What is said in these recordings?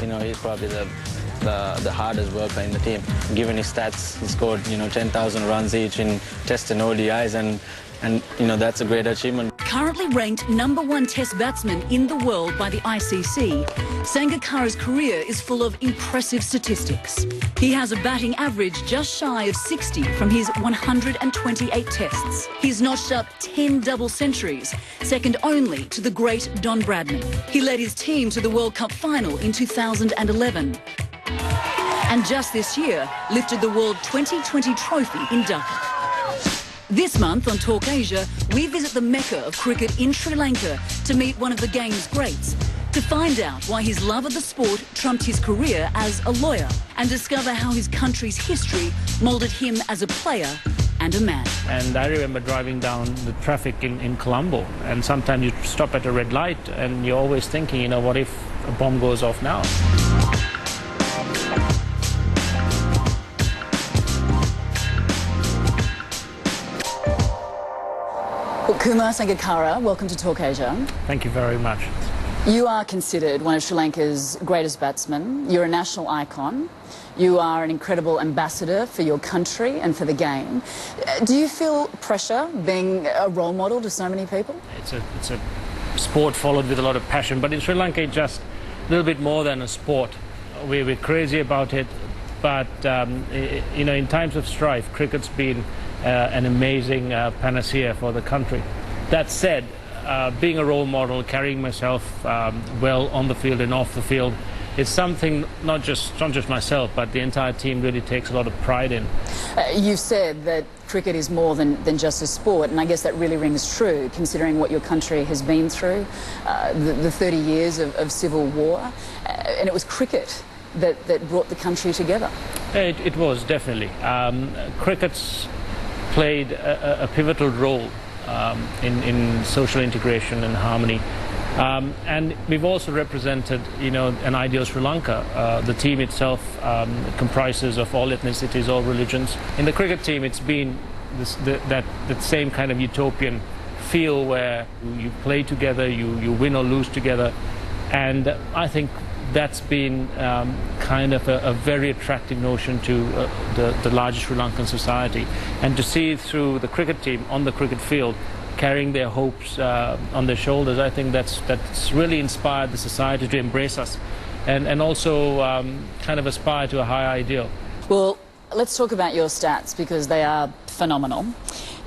you know, he's probably the hardest worker in the team. Given his stats, he scored, you know, 10,000 runs each in Test and ODIs, and you know, that's a great achievement. Currently ranked #1 Test batsman in the world by the ICC, Sangakkara's career is full of impressive statistics. He has a batting average just shy of 60 from his 128 tests. He's notched up 10 double centuries, second only to the great Don Bradman. He led his team to the World Cup final in 2011. And just this year, lifted the World 2020 trophy in Dhaka. This month on Talk Asia, we visit the mecca of cricket in Sri Lanka to meet one of the game's greats, to find out why his love of the sport trumped his career as a lawyer, and discover how his country's history moulded him as a player and a man. And I remember driving down the traffic in Colombo, and sometimes you stop at a red light and you're always thinking, you know, what if a bomb goes off now? Well, Kumar Sangakkara, welcome to Talk Asia. Thank you very much. You are considered one of Sri Lanka's greatest batsmen. You're a national icon. You are an incredible ambassador for your country and for the game. Do you feel pressure being a role model to so many people? It's a sport followed with a lot of passion, but in Sri Lanka it's just a little bit more than a sport. We're crazy about it, but you know, in times of strife, cricket's been an amazing panacea for the country. That said, being a role model, carrying myself well on the field and off the field, it's something not just myself, but the entire team really takes a lot of pride in. You've said that cricket is more than just a sport, and I guess that really rings true, considering what your country has been through, the 30 years of civil war, and it was cricket that brought the country together. It was, definitely. Cricket's played a pivotal role in social integration and harmony. And we've also represented, you know, an ideal Sri Lanka. The team itself comprises of all ethnicities, all religions. In the cricket team, it's been that same kind of utopian feel where you play together, you win or lose together. And I think that's been kind of a very attractive notion to the larger Sri Lankan society. And to see through the cricket team on the cricket field carrying their hopes on their shoulders, I think that's really inspired the society to embrace us and also kind of aspire to a higher ideal. Well, let's talk about your stats, because they are phenomenal.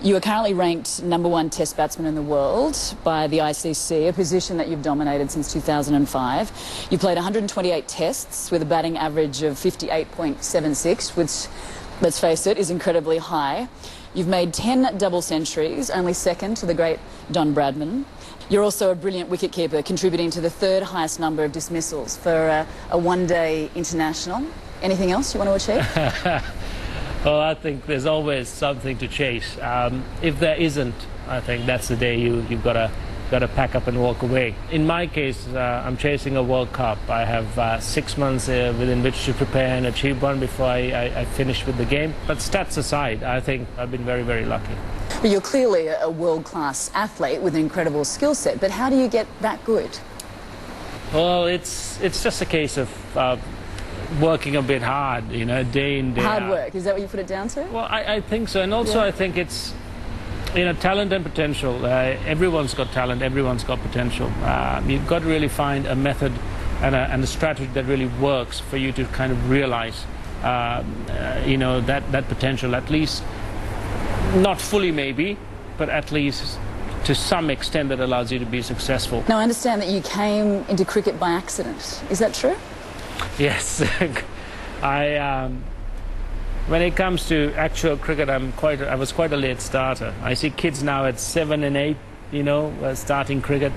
You are currently ranked #1 Test batsman in the world by the ICC, a position that you've dominated since 2005. You played 128 tests with a batting average of 58.76, which, let's face it, is incredibly high. You've made 10 double centuries, only second to the great Don Bradman. You're also a brilliant wicketkeeper, contributing to the third highest number of dismissals for a one-day international. Anything else you want to achieve? Well, I think there's always something to chase. If there isn't, I think that's the day you've got to pack up and walk away. In my case, I'm chasing a World Cup. I have 6 months within which to prepare and achieve one before I finish with the game. But stats aside, I think I've been very, very lucky. But you're clearly a world-class athlete with an incredible skill set. But how do you get that good? Well, it's just a case of working a bit hard, you know, day in, day out. Hard work, is that what you put it down to? Well, I think so. And also I think it's, you know, talent and potential. Everyone's got talent, everyone's got potential. You've got to really find a method and a strategy that really works for you to kind of realize, you know, that potential, at least, not fully maybe, but at least to some extent that allows you to be successful. Now, I understand that you came into cricket by accident. Is that true? Yes. When it comes to actual cricket, I was quite a late starter. I see kids now at 7 and 8, you know, starting cricket.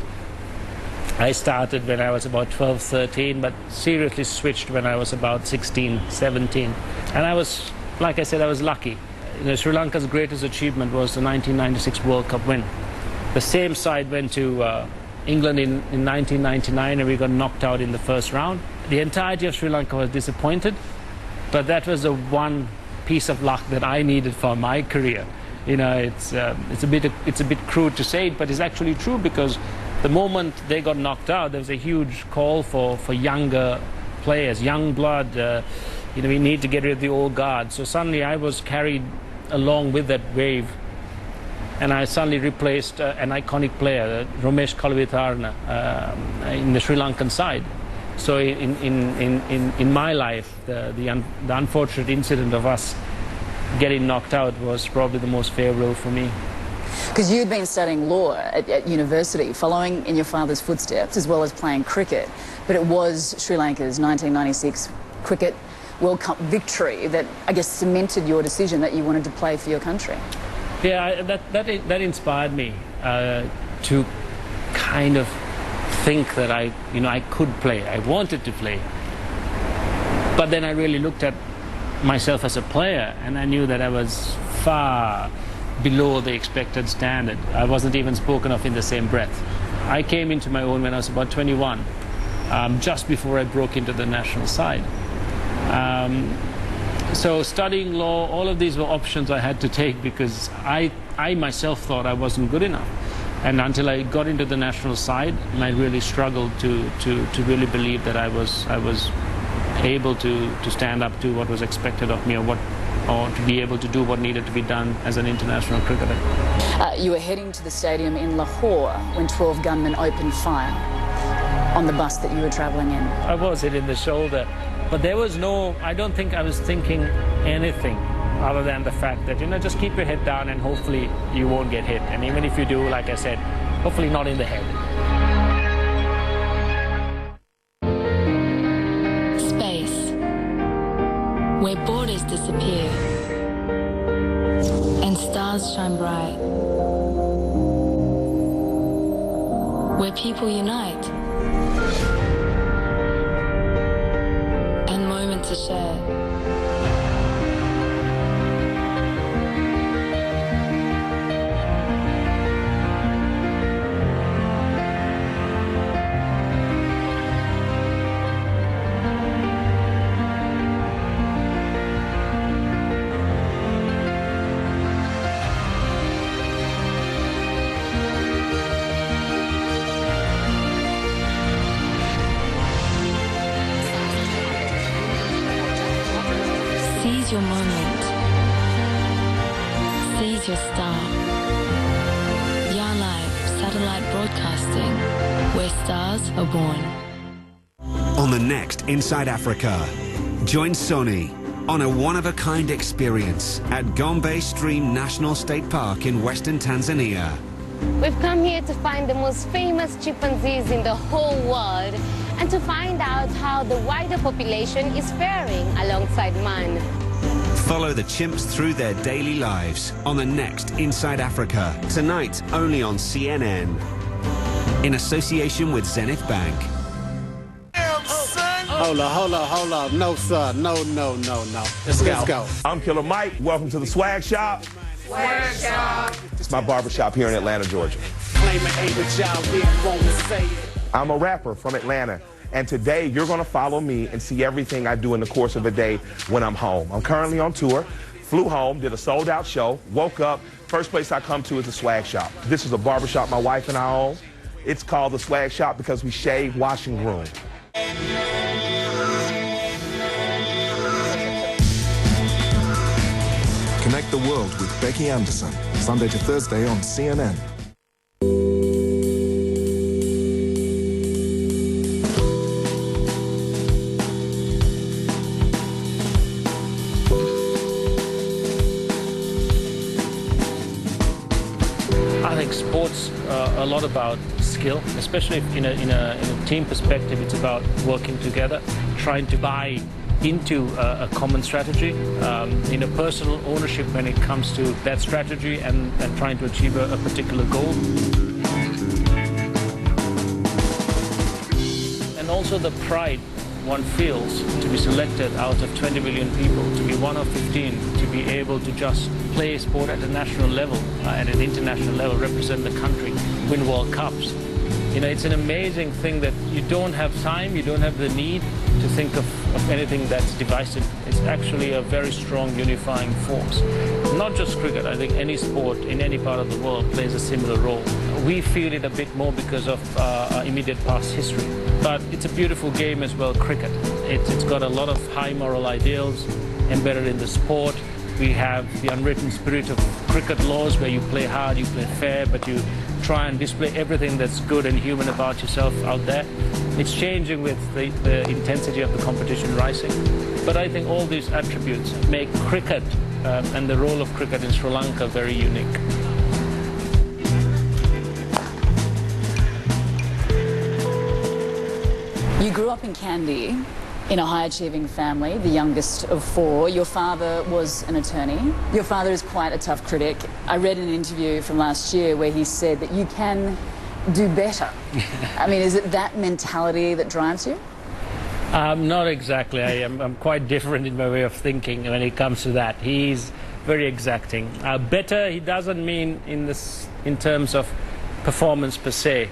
I started when I was about 12, 13, but seriously switched when I was about 16, 17. And I was, like I said, I was lucky. You know, Sri Lanka's greatest achievement was the 1996 World Cup win. The same side went to England in 1999, and we got knocked out in the first round. The entirety of Sri Lanka was disappointed, but that was the one piece of luck that I needed for my career. You know, it's a bit crude to say it, but it's actually true, because the moment they got knocked out, there was a huge call for younger players, young blood. We need to get rid of the old guard. So suddenly I was carried along with that wave, and I suddenly replaced an iconic player, Romesh Kalavitharana, in the Sri Lankan side. So in my life, the unfortunate incident of us getting knocked out was probably the most favourable for me. Because you'd been studying law at university, following in your father's footsteps, as well as playing cricket. But it was Sri Lanka's 1996 Cricket World Cup victory that, I guess, cemented your decision that you wanted to play for your country. Yeah, that inspired me to kind of think that I could play. I wanted to play. But then I really looked at myself as a player, and I knew that I was far below the expected standard. I wasn't even spoken of in the same breath. I came into my own when I was about 21, just before I broke into the national side. So studying law, all of these were options I had to take because I myself thought I wasn't good enough. And until I got into the national side, I really struggled to really believe that I was able to stand up to what was expected of me, or to be able to do what needed to be done as an international cricketer. You were heading to the stadium in Lahore when 12 gunmen opened fire on the bus that you were travelling in. I was hit in the shoulder, but there was I don't think I was thinking anything other than the fact that, just keep your head down and hopefully you won't get hit. And even if you do, like I said, hopefully not in the head. Space, where borders disappear and stars shine bright, where people unite and moments are shared. Seize your moment. Seize your star. Yar Live satellite broadcasting, where stars are born. On the next Inside Africa, join Sony on a one-of-a-kind experience at Gombe Stream National State Park in western Tanzania. We've come here to find the most famous chimpanzees in the whole world and to find out how the wider population is faring alongside man. Follow the chimps through their daily lives on the next Inside Africa, tonight only on CNN, in association with Zenith Bank. Hold on. No, sir. No. Let's go. I'm Killer Mike. Welcome to the Swag Shop. Swag Shop. It's my barbershop here in Atlanta, Georgia. I'm a rapper from Atlanta, and today you're going to follow me and see everything I do in the course of a day when I'm home. I'm currently on tour, flew home, did a sold-out show, woke up. First place I come to is the Swag Shop. This is a barbershop my wife and I own. It's called the Swag Shop because we shave, wash, and groom. Connect the world with Becky Anderson, Sunday to Thursday on CNN. I think sports a lot about skill, especially in a team perspective. It's about working together, trying to buy into a common strategy, in a personal ownership when it comes to that strategy and trying to achieve a particular goal. And also the pride one feels to be selected out of 20 million people, to be one of 15, to be able to just play sport at a national level, at an international level, represent the country, win World Cups. You know, it's an amazing thing that you don't have time, you don't have the need to think of anything that's divisive. It's actually a very strong unifying force. Not just cricket, I think any sport in any part of the world plays a similar role. We feel it a bit more because of our immediate past history. But it's a beautiful game as well, cricket. It's got a lot of high moral ideals embedded in the sport. We have the unwritten spirit of cricket laws where you play hard, you play fair, but you try and display everything that's good and human about yourself out there. It's changing with the intensity of the competition rising. But I think all these attributes make cricket and the role of cricket in Sri Lanka very unique. You grew up in Kandy, in a high-achieving family, the youngest of 4. Your father was an attorney. Your father is quite a tough critic. I read an interview from last year where he said that you can do better. I mean, is it that mentality that drives you? Not exactly. I'm quite different in my way of thinking when it comes to that. He's very exacting. Better, he doesn't mean in terms of performance per se.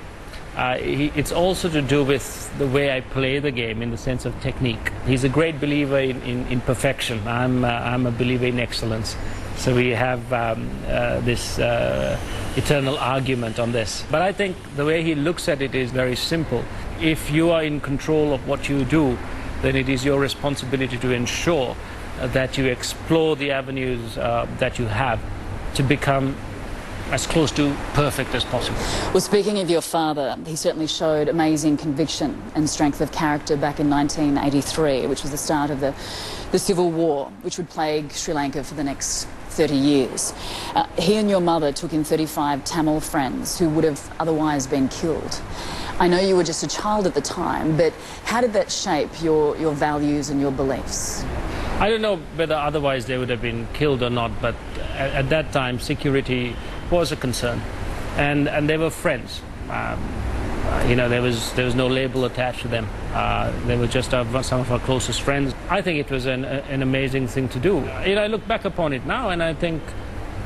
It's also to do with the way I play the game in the sense of technique. He's a great believer in perfection. I'm a believer in excellence. So we have this eternal argument on this. But I think the way he looks at it is very simple. If you are in control of what you do, then it is your responsibility to ensure that you explore the avenues that you have to become as close to perfect as possible. Well, speaking of your father, he certainly showed amazing conviction and strength of character back in 1983, which was the start of the civil war, which would plague Sri Lanka for the next 30 years. He and your mother took in 35 Tamil friends who would have otherwise been killed. I know you were just a child at the time, but how did that shape your values and your beliefs? I don't know whether otherwise they would have been killed or not, but at that time security was a concern, and they were friends. You know, there was no label attached to them. They were just some of our closest friends. I think it was an amazing thing to do. You know, I look back upon it now, and I think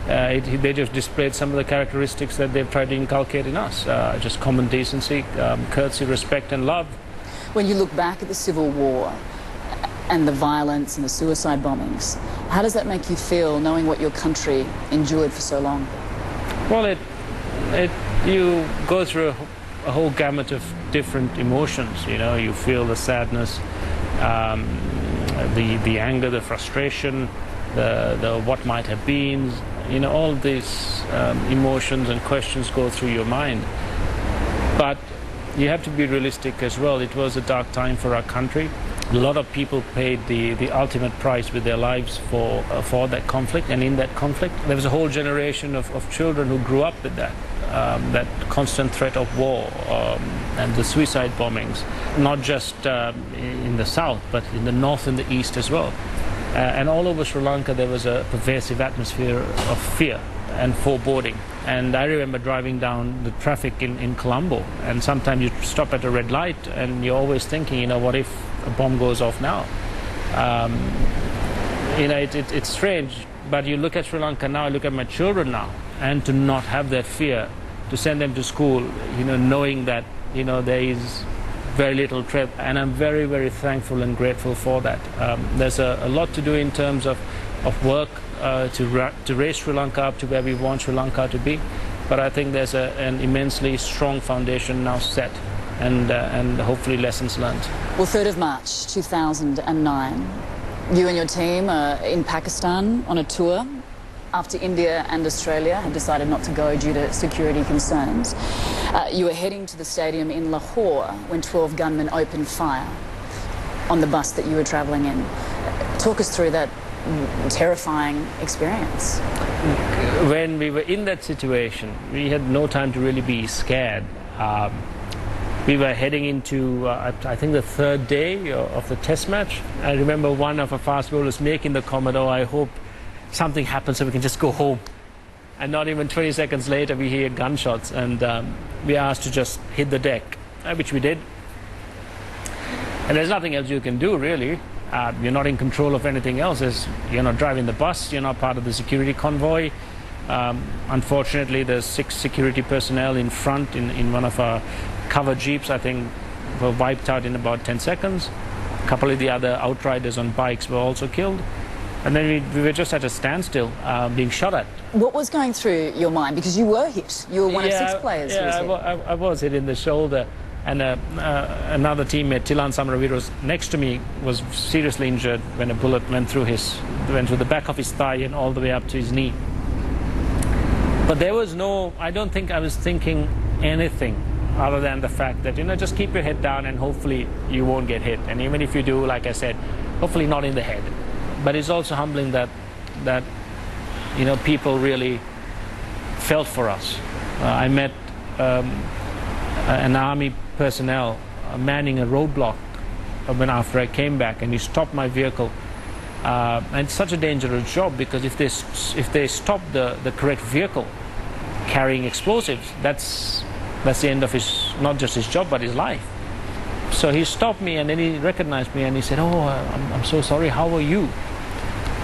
they just displayed some of the characteristics that they've tried to inculcate in us: just common decency, courtesy, respect, and love. When you look back at the Civil War and the violence and the suicide bombings, how does that make you feel, knowing what your country endured for so long? Well, you go through a whole gamut of different emotions. You know, you feel the sadness, the anger, the frustration, the what might have been. You know, all these emotions and questions go through your mind. But you have to be realistic as well. It was a dark time for our country. A lot of people paid the ultimate price with their lives for that conflict, and in that conflict there was a whole generation of children who grew up with that constant threat of war and the suicide bombings, not just in the south but in the north and the east as well. And all over Sri Lanka there was a pervasive atmosphere of fear and foreboding. And I remember driving down the traffic in Colombo, and sometimes you stop at a red light and you're always thinking, you know, what if a bomb goes off now? You know, it's strange, but you look at Sri Lanka now, I look at my children now, and to not have that fear, to send them to school, you know, knowing that, you know, there is very little threat, and I'm very, very thankful and grateful for that. There's a lot to do in terms of work to raise Sri Lanka up to where we want Sri Lanka to be, but I think there's an immensely strong foundation now set, and hopefully lessons learned. Well, 3rd of March 2009, you and your team are in Pakistan on a tour after India and Australia had decided not to go due to security concerns. You were heading to the stadium in Lahore when 12 gunmen opened fire on the bus that you were travelling in. Talk us through that terrifying experience. When we were in that situation, we had no time to really be scared. We were heading into, I think, the 3rd day of the test match. I remember one of our fast bowlers making the comment, "Oh, I hope something happens so we can just go home." And not even 20 seconds later, we hear gunshots, and we are asked to just hit the deck, which we did. And there's nothing else you can do, really. You're not in control of anything else. You're not driving the bus, you're not part of the security convoy. Unfortunately, there's 6 security personnel in front in one of our covered jeeps, I think, were wiped out in about 10 seconds. A couple of the other outriders on bikes were also killed. And then we were just at a standstill, being shot at. What was going through your mind? Because you were hit. You were one of 6 players who was hit. I was hit in the shoulder. And another teammate, Tilan Samaraveer, was next to me, was seriously injured when a bullet went through the back of his thigh and all the way up to his knee. But there was I don't think I was thinking anything other than the fact that, just keep your head down and hopefully you won't get hit. And even if you do, like I said, hopefully not in the head. But it's also humbling that people really felt for us. I met an army personnel manning a roadblock after I came back, and he stopped my vehicle. And it's such a dangerous job, because if they stop the correct vehicle carrying explosives, that's the end of not just his job but his life. So he stopped me, and then he recognized me and he said, "Oh, I'm so sorry. How are you?"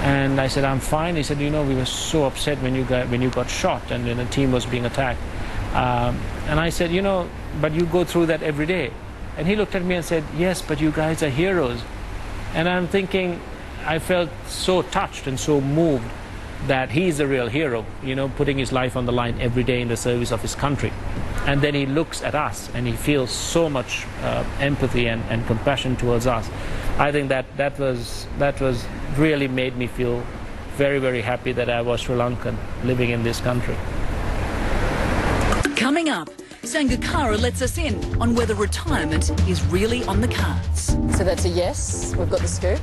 And I said, "I'm fine." He said, "We were so upset when you got shot and then the team was being attacked." And I said, "But you go through that every day." And he looked at me and said, "Yes, but you guys are heroes." And I'm thinking, I felt so touched and so moved that he's a real hero, putting his life on the line every day in the service of his country. And then he looks at us and he feels so much empathy and compassion towards us. I think that was really made me feel very, very happy that I was Sri Lankan living in this country. Coming up, Sangakkara lets us in on whether retirement is really on the cards. So that's a yes? We've got the scoop?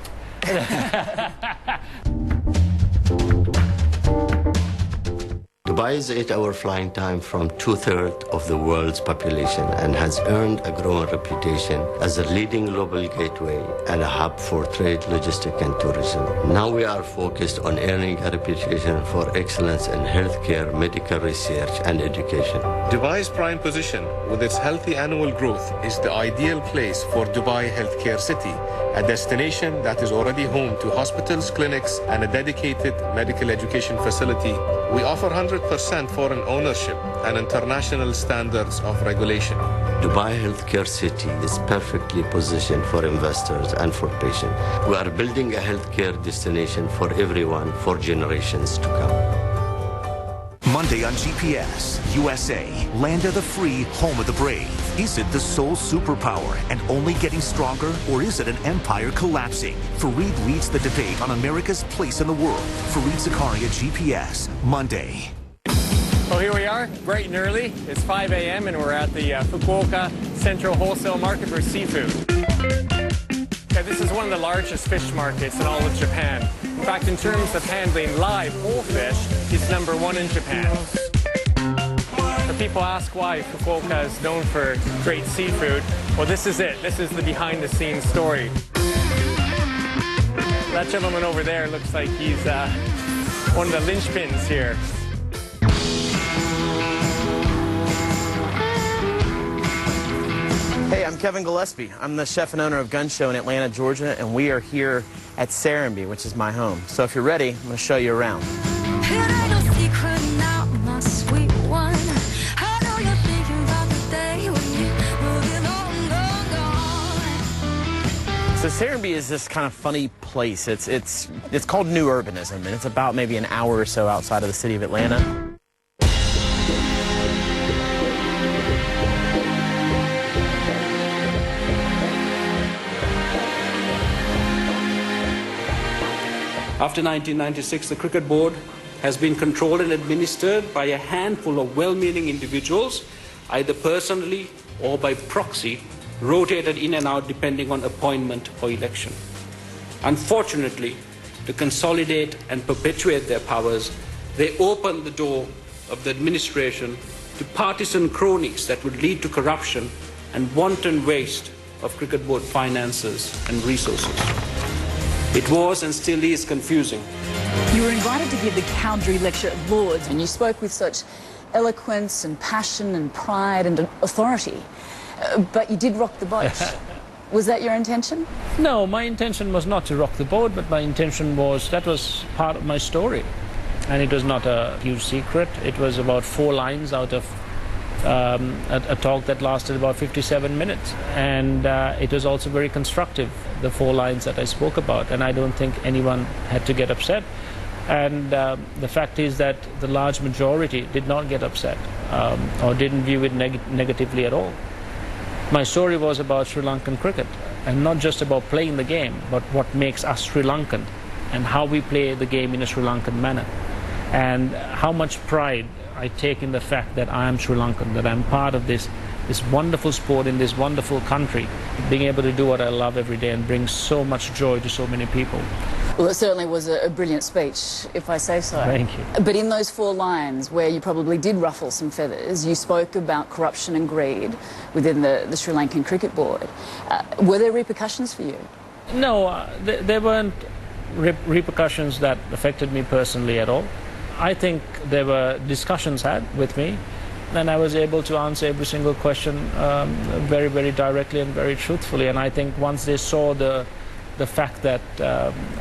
Dubai's 8-hour flying time from 2/3 of the world's population and has earned a growing reputation as a leading global gateway and a hub for trade, logistics and tourism. Now we are focused on earning a reputation for excellence in healthcare, medical research and education. Dubai's prime position with its healthy annual growth is the ideal place for Dubai Healthcare City, a destination that is already home to hospitals, clinics and a dedicated medical education facility. We offer 100% foreign ownership and international standards of regulation. Dubai Healthcare City is perfectly positioned for investors and for patients. We are building a healthcare destination for everyone for generations to come. Monday on GPS, USA, land of the free, home of the brave. Is it the sole superpower and only getting stronger, or is it an empire collapsing? Fareed leads the debate on America's place in the world. Fareed Zakaria, GPS, Monday. Well, here we are, bright and early. It's 5 a.m. and we're at the Fukuoka Central Wholesale Market for seafood. This is one of the largest fish markets in all of Japan. In fact, in terms of handling live whole fish, it's #1 in Japan. When people ask why Fukuoka is known for great seafood, well, this is it. This is the behind-the-scenes story. That gentleman over there looks like he's one of the linchpins here. Hey, I'm Kevin Gillespie. I'm the chef and owner of Gun Show in Atlanta, Georgia, and we are here at Serenbe, which is my home. So if you're ready, I'm going to show you around. So Serenbe is this kind of funny place. It's called New Urbanism, and it's about maybe an hour or so outside of the city of Atlanta. After 1996, the Cricket Board has been controlled and administered by a handful of well-meaning individuals, either personally or by proxy, rotated in and out depending on appointment or election. Unfortunately, to consolidate and perpetuate their powers, they opened the door of the administration to partisan cronies that would lead to corruption and wanton waste of Cricket Board finances and resources. It was and still is confusing. You were invited to give the Cowdrey Lecture at Lord's, and you spoke with such eloquence and passion and pride and authority. But you did rock the boat. Was that your intention? No, my intention was not to rock the boat, but my intention was, that was part of my story. And it was not a huge secret. It was about 4 lines out of a talk that lasted about 57 minutes. And it was also very constructive, the 4 lines that I spoke about. And I don't think anyone had to get upset. And the fact is that the large majority did not get upset or didn't view it negatively at all. My story was about Sri Lankan cricket, and not just about playing the game, but what makes us Sri Lankan and how we play the game in a Sri Lankan manner. And how much pride I take in the fact that I am Sri Lankan, that I'm part of this wonderful sport in this wonderful country, being able to do what I love every day and bring so much joy to so many people. Well, it certainly was a brilliant speech, if I say so. Thank you. But in those 4 lines where you probably did ruffle some feathers, you spoke about corruption and greed within the Sri Lankan Cricket Board. Were there repercussions for you? No, there weren't repercussions that affected me personally at all. I think there were discussions had with me, and I was able to answer every single question very, very directly and very truthfully. And I think once they saw the fact that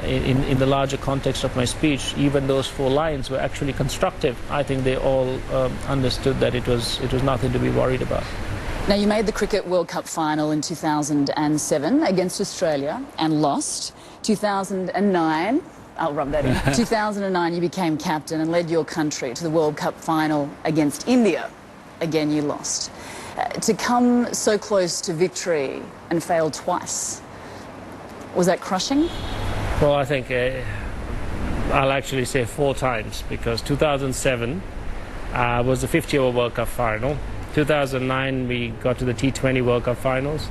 in the larger context of my speech, even those 4 lines were actually constructive, I think they all understood that it was nothing to be worried about. Now, you made the Cricket World Cup final in 2007 against Australia and lost. 2009, I'll rub that in. 2009, you became captain and led your country to the World Cup final against India. Again, you lost. To come so close to victory and fail twice, was that crushing? Well, I think I'll actually say 4 times, because 2007 was the 50-over World Cup final. 2009 we got to the T20 World Cup finals.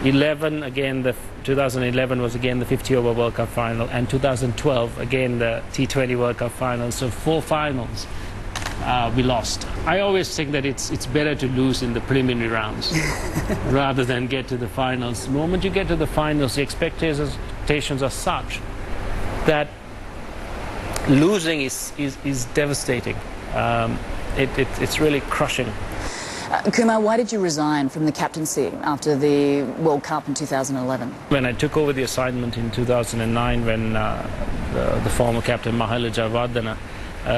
2011 was again the 50-over World Cup final, and 2012 again the T20 World Cup final. So 4 finals we lost. I always think that it's better to lose in the preliminary rounds rather than get to the finals. The moment you get to the finals, the expectations are such that losing is devastating. It's really crushing. Kumar, why did you resign from the captaincy after the World Cup in 2011? When I took over the assignment in 2009, when the former captain Mahela Jayawardena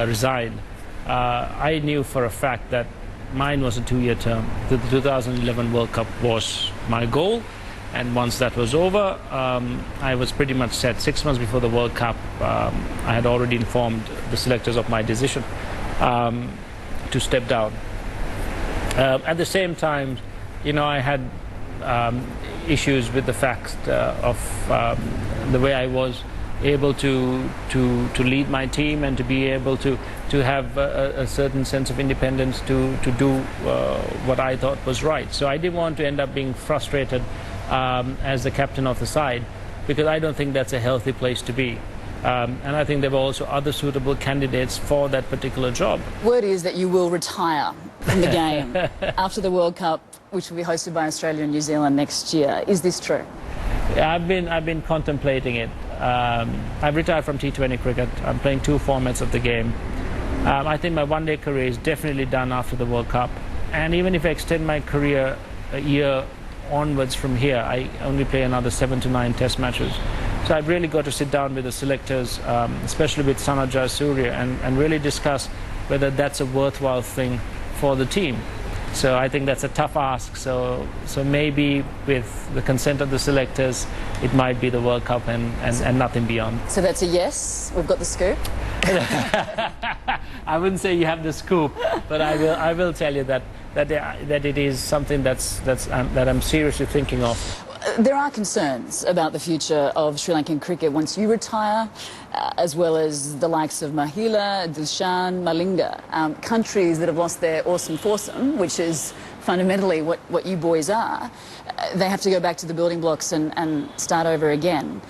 resigned, I knew for a fact that mine was a 2-year term. The 2011 World Cup was my goal, and once that was over, I was pretty much set. 6 months before the World Cup, I had already informed the selectors of my decision to step down. At the same time, you know, I had issues with the fact of the way I was able to lead my team and to be able to have a certain sense of independence to do what I thought was right. So I didn't want to end up being frustrated as the captain of the side, because I don't think that's a healthy place to be. And I think there were also other suitable candidates for that particular job. Word is that you will retire from the game after the World Cup, which will be hosted by Australia and New Zealand next year. Is this true? Yeah, I've been contemplating it. I've retired from T20 cricket. I'm playing 2 formats of the game. I think my one-day career is definitely done after the World Cup. And even if I extend my career a year onwards from here, I only play another 7 to 9 test matches. So I've really got to sit down with the selectors, especially with Sanajay Surya, and really discuss whether that's a worthwhile thing for the team. So I think that's a tough ask. So maybe with the consent of the selectors, it might be the World Cup and nothing beyond. So that's a yes? We've got the scoop? I wouldn't say you have the scoop, but I will tell you that it is something that I'm seriously thinking of. There are concerns about the future of Sri Lankan cricket once you retire, as well as the likes of Mahela, Dilshan, Malinga, countries that have lost their awesome foursome, which is fundamentally what you boys are. They have to go back to the building blocks and start over again.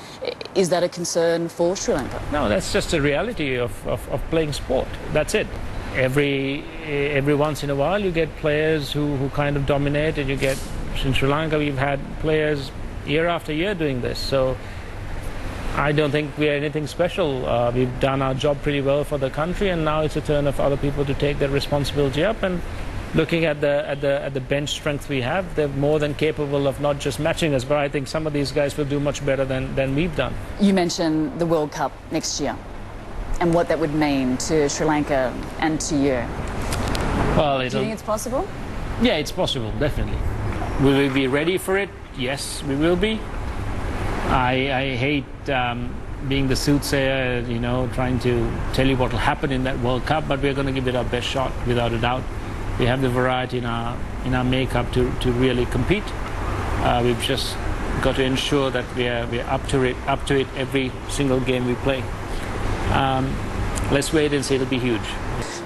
Is that a concern for Sri Lanka? No, that's just a reality of playing sport. That's it. Every once in a while you get players who kind of dominate, and you get, in Sri Lanka we've had players year after year doing this. So I don't think we are anything special. We've done our job pretty well for the country, and now it's a turn of other people to take their responsibility up. And looking at the bench strength we have, they're more than capable of not just matching us, but I think some of these guys will do much better than we've done. You mentioned the World Cup next year and what that would mean to Sri Lanka and to you. Well, Do you think it's possible? Yeah, it's possible, definitely. Will we be ready for it? Yes, we will be. I hate being the soothsayer, you know, trying to tell you what will happen in that World Cup, but we're going to give it our best shot, without a doubt. We have the variety in our makeup to really compete. We've just got to ensure that we're up to it every single game we play. Let's wait and see. It'll be huge.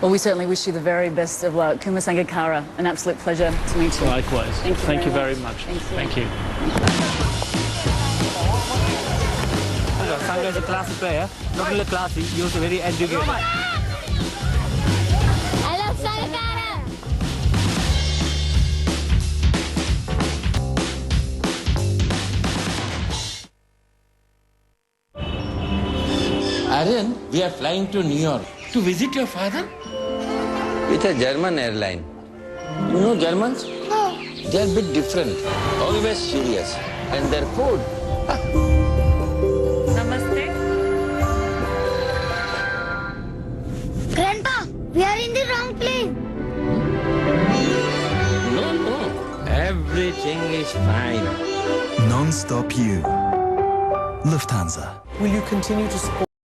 Well, we certainly wish you the very best of luck. Kumar Sangakkara, an absolute pleasure to meet you. Likewise. Thank you very much. Thank you. Sangha is a classy player, not only classy, he was very educated. I love Sangakkara! Aryan, we are flying to New York to visit your father? With a German airline. You know Germans? No. They are a bit different, always serious. And their food. Namaste. Grandpa, we are in the wrong plane. No. Everything is fine. Non-stop you. Lufthansa. Will you continue to support